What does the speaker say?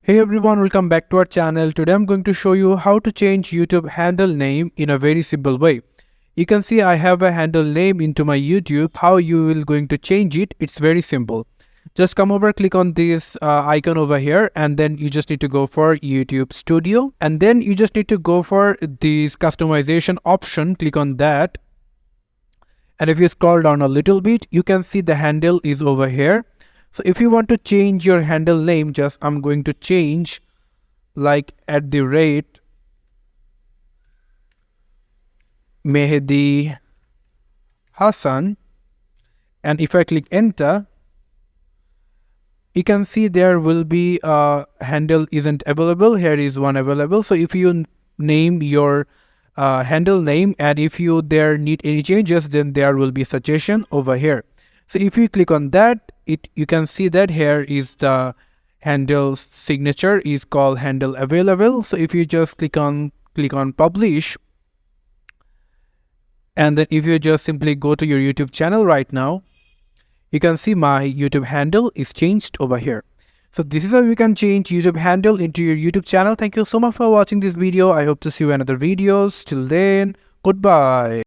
Hey everyone, welcome back to our channel. Today I'm going to show you how to change YouTube handle name in a very simple way. You can see I have a handle name into my YouTube. How you will going to change it? It's very simple. Just come over, click on this icon over here, and then you just need to go for YouTube Studio, and then you just need to go for this customization option. Click on that, and if you scroll down a little bit, you can see the handle is over here. So if you want to change your handle name, just I'm going to change like @ Mehdi Hassan, and if I click enter, you can see there will be a handle isn't available. Here is one available. So if you name your handle name, and if you there need any changes, then there will be suggestion over here. So if you click on that, you can see that here is the handle signature is called handle available. So if you just click on publish, and then if you just simply go to your YouTube channel right now, you can see my YouTube handle is changed over here. So this is how you can change YouTube handle into your YouTube channel. Thank you so much for watching this video. I hope to see you in other videos. Till then, goodbye.